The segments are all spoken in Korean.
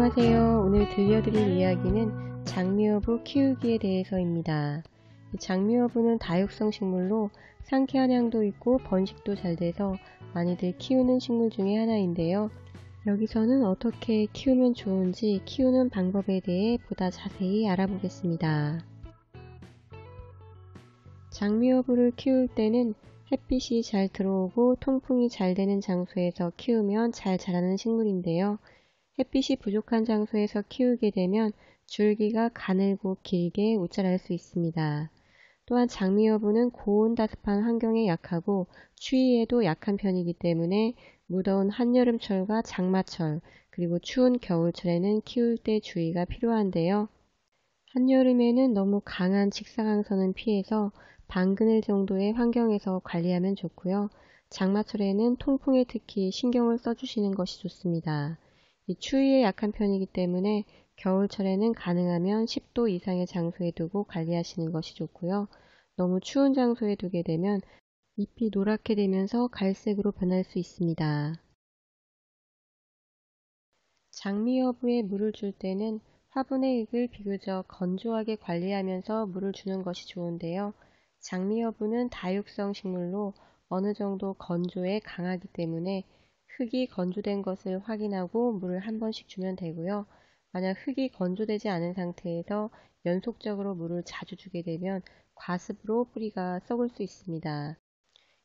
안녕하세요. 오늘 들려드릴 이야기는 장미어부 키우기에 대해서입니다. 장미어부는 다육성 식물로 상쾌한 향도 있고 번식도 잘 돼서 많이들 키우는 식물 중에 하나인데요. 여기서는 어떻게 키우면 좋은지 키우는 방법에 대해 보다 자세히 알아보겠습니다. 장미어부를 키울 때는 햇빛이 잘 들어오고 통풍이 잘 되는 장소에서 키우면 잘 자라는 식물인데요. 햇빛이 부족한 장소에서 키우게 되면 줄기가 가늘고 길게 못 자랄 수 있습니다. 또한 장미여부는 고온다습한 환경에 약하고 추위에도 약한 편이기 때문에 무더운 한여름철과 장마철 그리고 추운 겨울철에는 키울 때 주의가 필요한데요. 한여름에는 너무 강한 직사광선은 피해서 반그늘 정도의 환경에서 관리하면 좋고요. 장마철에는 통풍에 특히 신경을 써주시는 것이 좋습니다. 이 추위에 약한 편이기 때문에 겨울철에는 가능하면 10도 이상의 장소에 두고 관리하시는 것이 좋고요. 너무 추운 장소에 두게 되면 잎이 노랗게 되면서 갈색으로 변할 수 있습니다. 장미여부에 물을 줄 때는 화분의 흙을 비교적 건조하게 관리하면서 물을 주는 것이 좋은데요. 장미여부는 다육성 식물로 어느 정도 건조에 강하기 때문에 흙이 건조된 것을 확인하고 물을 한 번씩 주면 되고요. 만약 흙이 건조되지 않은 상태에서 연속적으로 물을 자주 주게 되면 과습으로 뿌리가 썩을 수 있습니다.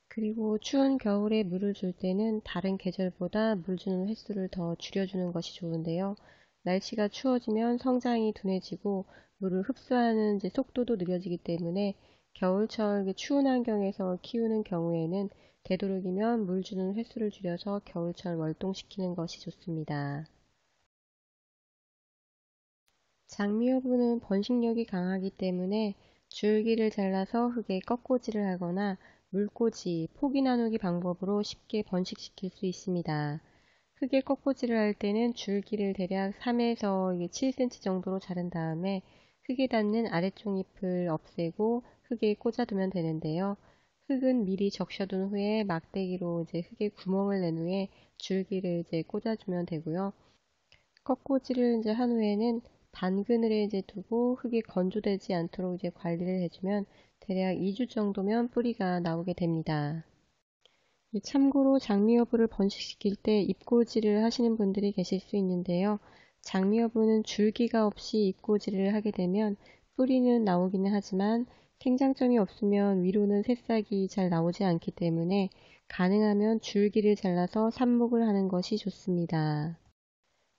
그리고 추운 겨울에 물을 줄 때는 다른 계절보다 물 주는 횟수를 더 줄여주는 것이 좋은데요. 날씨가 추워지면 성장이 둔해지고 물을 흡수하는 속도도 느려지기 때문에 겨울철 추운 환경에서 키우는 경우에는 되도록이면 물 주는 횟수를 줄여서 겨울철 월동시키는 것이 좋습니다. 장미여부는 번식력이 강하기 때문에 줄기를 잘라서 흙에 꺾꽂이를 하거나 물꽂이, 포기 나누기 방법으로 쉽게 번식시킬 수 있습니다. 흙에 꺾꽂이를 할 때는 줄기를 대략 3에서 7cm 정도로 자른 다음에 흙에 닿는 아래쪽 잎을 없애고 흙에 꽂아두면 되는데요. 흙은 미리 적셔둔 후에 막대기로 흙에 구멍을 낸 후에 줄기를 꽂아주면 되고요. 꺾꽂이를 한 후에는 반그늘에 두고 흙이 건조되지 않도록 관리를 해주면 대략 2주 정도면 뿌리가 나오게 됩니다. 참고로 장미여부를 번식시킬 때 잎꽂이를 하시는 분들이 계실 수 있는데요. 장미여부는 줄기가 없이 잎꽂이를 하게 되면 뿌리는 나오기는 하지만 생장점이 없으면 위로는 새싹이 잘 나오지 않기 때문에 가능하면 줄기를 잘라서 삽목을 하는 것이 좋습니다.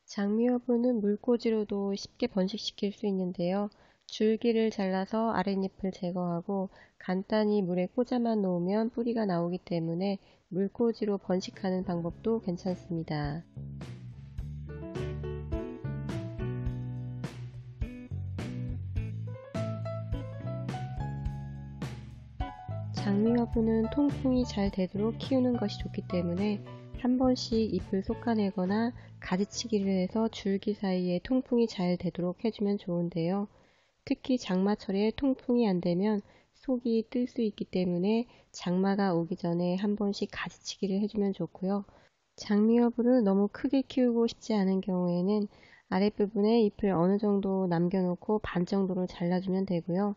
장미여부는 물꽂이로도 쉽게 번식시킬 수 있는데요. 줄기를 잘라서 아랫잎을 제거하고 간단히 물에 꽂아만 놓으면 뿌리가 나오기 때문에 물꽂이로 번식하는 방법도 괜찮습니다. 장미여부는 통풍이 잘 되도록 키우는 것이 좋기 때문에 한 번씩 잎을 솎아내거나 가지치기를 해서 줄기 사이에 통풍이 잘 되도록 해주면 좋은데요. 특히 장마철에 통풍이 안 되면 속이 뜰 수 있기 때문에 장마가 오기 전에 한 번씩 가지치기를 해주면 좋고요. 장미여부를 너무 크게 키우고 싶지 않은 경우에는 아랫부분에 잎을 어느 정도 남겨놓고 반 정도로 잘라주면 되고요.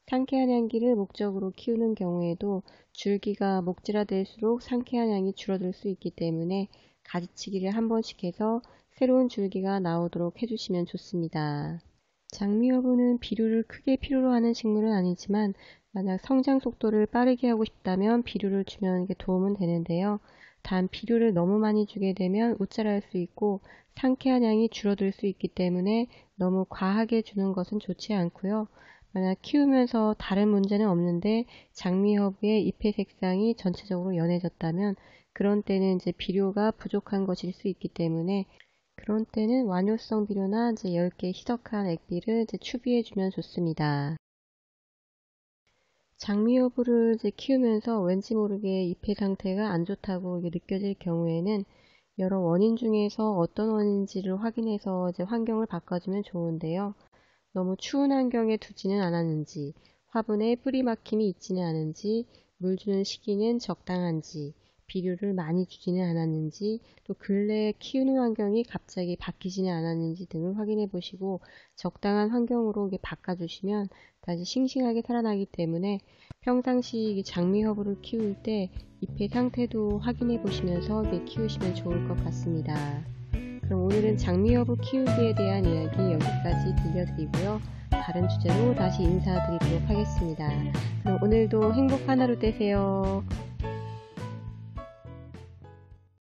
상쾌한 향기를 목적으로 키우는 경우에도 줄기가 목질화될수록 상쾌한 향이 줄어들 수 있기 때문에 가지치기를 한 번씩 해서 새로운 줄기가 나오도록 해주시면 좋습니다. 장미여부는 비료를 크게 필요로 하는 식물은 아니지만 만약 성장 속도를 빠르게 하고 싶다면 비료를 주면 도움은 되는데요. 단 비료를 너무 많이 주게 되면 웃자랄 수 있고 상쾌한 향이 줄어들 수 있기 때문에 너무 과하게 주는 것은 좋지 않고요. 만약 키우면서 다른 문제는 없는데 장미여부의 잎의 색상이 전체적으로 연해졌다면 그런 때는 비료가 부족한 것일 수 있기 때문에 그런 때는 완효성 비료나 10개 희석한 액비를 추비해주면 좋습니다. 장미여부를 키우면서 왠지 모르게 잎의 상태가 안 좋다고 느껴질 경우에는 여러 원인 중에서 어떤 원인지를 확인해서 환경을 바꿔주면 좋은데요. 너무 추운 환경에 두지는 않았는지, 화분에 뿌리 막힘이 있지는 않은지, 물 주는 시기는 적당한지, 비료를 많이 주지는 않았는지, 또 근래에 키우는 환경이 갑자기 바뀌지는 않았는지 등을 확인해 보시고 적당한 환경으로 바꿔주시면 다시 싱싱하게 살아나기 때문에 평상시 장미 허브를 키울 때 잎의 상태도 확인해 보시면서 키우시면 좋을 것 같습니다. 그럼 오늘은 장미 허브 키우기에 대한 이야기 여기까지 들려드리고요. 다른 주제로 다시 인사드리도록 하겠습니다. 그럼 오늘도 행복한 하루 되세요.